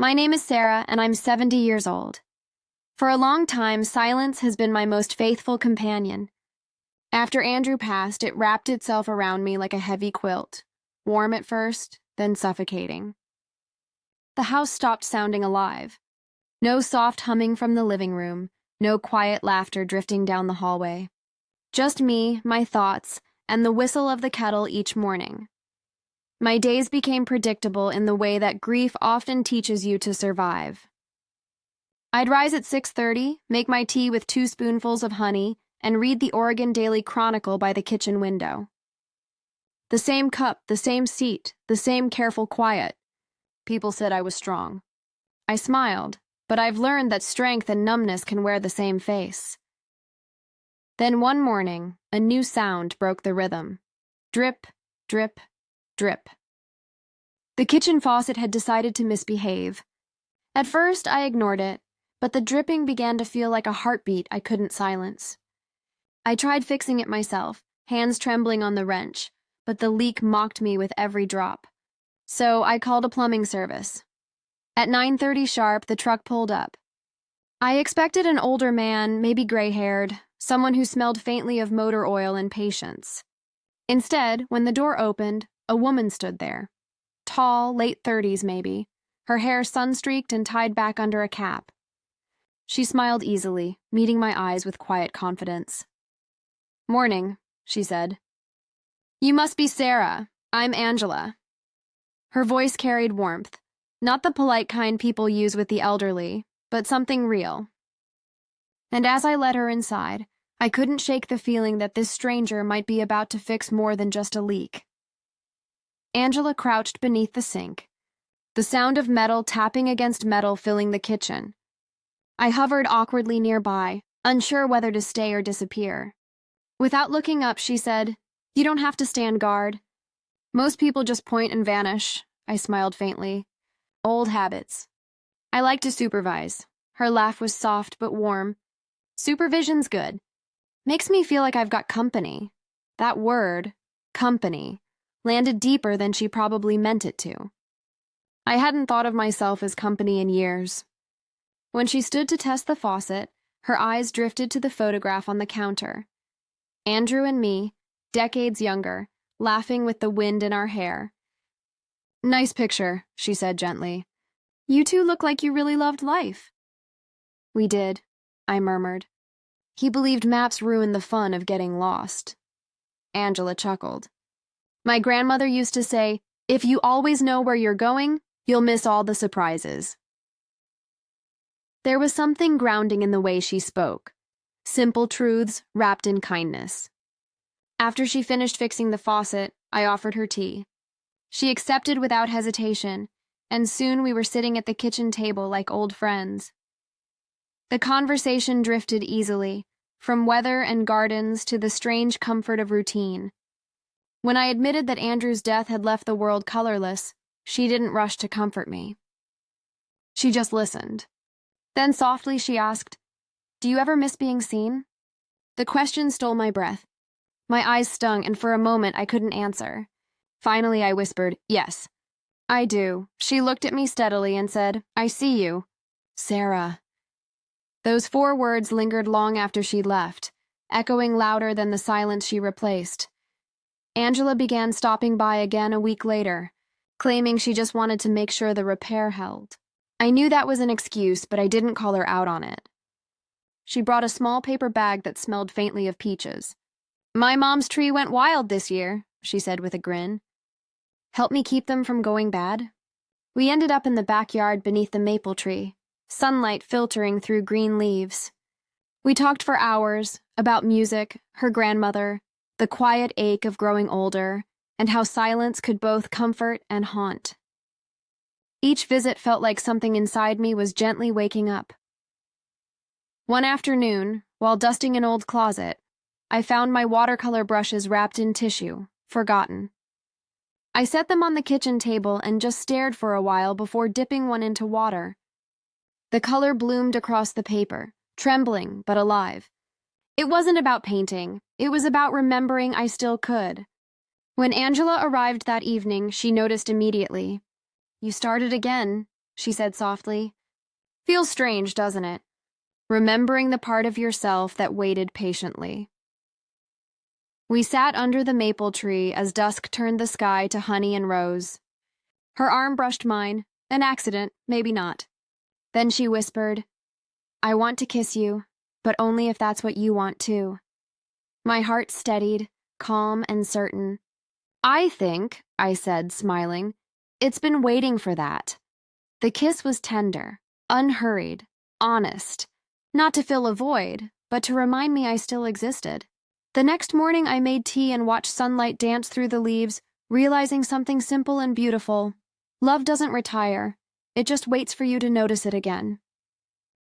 My name is Sarah, and I'm 70 years old. For a long time, silence has been my most faithful companion. After Andrew passed, it wrapped itself around me like a heavy quilt, warm at first, then suffocating. The house stopped sounding alive. No soft humming from the living room, no quiet laughter drifting down the hallway. Just me, my thoughts, and the whistle of the kettle each morning. My days became predictable in the way that grief often teaches you to survive. I'd rise at 6:30, make my tea with 2 spoonfuls of honey, and read the Oregon Daily Chronicle by the kitchen window. The same cup, the same seat, the same careful quiet. People said I was strong. I smiled, but I've learned that strength and numbness can wear the same face. Then one morning, a new sound broke the rhythm. Drip, drip, drip. The kitchen faucet had decided to misbehave. At first, I ignored it, but the dripping began to feel like a heartbeat I couldn't silence. I tried fixing it myself, hands trembling on the wrench, but the leak mocked me with every drop. So I called a plumbing service. At 9:30 sharp, the truck pulled up. I expected an older man, maybe gray-haired, someone who smelled faintly of motor oil and patience. Instead, when the door opened, a woman stood there. Tall, late 30s maybe, her hair sun-streaked and tied back under a cap. She smiled easily, meeting my eyes with quiet confidence. "Morning," she said. "You must be Sarah. I'm Angela." Her voice carried warmth, not the polite kind people use with the elderly, but something real. And as I led her inside, I couldn't shake the feeling that this stranger might be about to fix more than just a leak. Angela crouched beneath the sink, the sound of metal tapping against metal filling the kitchen. I hovered awkwardly nearby, unsure whether to stay or disappear. Without looking up, she said, "You don't have to stand guard. Most people just point and vanish." I smiled faintly. "Old habits. I like to supervise." Her laugh was soft but warm. "Supervision's good. Makes me feel like I've got company." That word, company, landed deeper than she probably meant it to. I hadn't thought of myself as company in years. When she stood to test the faucet, her eyes drifted to the photograph on the counter. Andrew and me, decades younger, laughing with the wind in our hair. "Nice picture," she said gently. "You two look like you really loved life." "We did," I murmured. "He believed maps ruined the fun of getting lost." Angela chuckled. "My grandmother used to say, if you always know where you're going, you'll miss all the surprises." There was something grounding in the way she spoke. Simple truths wrapped in kindness. After she finished fixing the faucet, I offered her tea. She accepted without hesitation, and soon we were sitting at the kitchen table like old friends. The conversation drifted easily, from weather and gardens to the strange comfort of routine. When I admitted that Andrew's death had left the world colorless, she didn't rush to comfort me. She just listened. Then softly she asked, "Do you ever miss being seen?" The question stole my breath. My eyes stung, and for a moment I couldn't answer. Finally I whispered, "Yes, I do." She looked at me steadily and said, "I see you, Sarah." Those 4 words lingered long after she left, echoing louder than the silence she replaced. Angela began stopping by again a week later, claiming she just wanted to make sure the repair held. I knew that was an excuse, but I didn't call her out on it. She brought a small paper bag that smelled faintly of peaches. "My mom's tree went wild this year," she said with a grin. "Help me keep them from going bad?" We ended up in the backyard beneath the maple tree, sunlight filtering through green leaves. We talked for hours about music, her grandmother, the quiet ache of growing older, and how silence could both comfort and haunt. Each visit felt like something inside me was gently waking up. One afternoon, while dusting an old closet, I found my watercolor brushes wrapped in tissue, forgotten. I set them on the kitchen table and just stared for a while before dipping one into water. The color bloomed across the paper, trembling but alive. It wasn't about painting. It was about remembering I still could. When Angela arrived that evening, she noticed immediately. "You started again," she said softly. Feels strange, doesn't it? Remembering the part of yourself that waited patiently. We sat under the maple tree as dusk turned the sky to honey and rose. Her arm brushed mine, an accident, maybe not. Then she whispered, I want to kiss you, but only if that's what you want too. My heart steadied, calm and certain. I think, I said, smiling, it's been waiting for that. The kiss was tender, unhurried, honest, not to fill a void, but to remind me I still existed. The next morning I made tea and watched sunlight dance through the leaves, realizing something simple and beautiful. Love doesn't retire. It just waits for you to notice it again.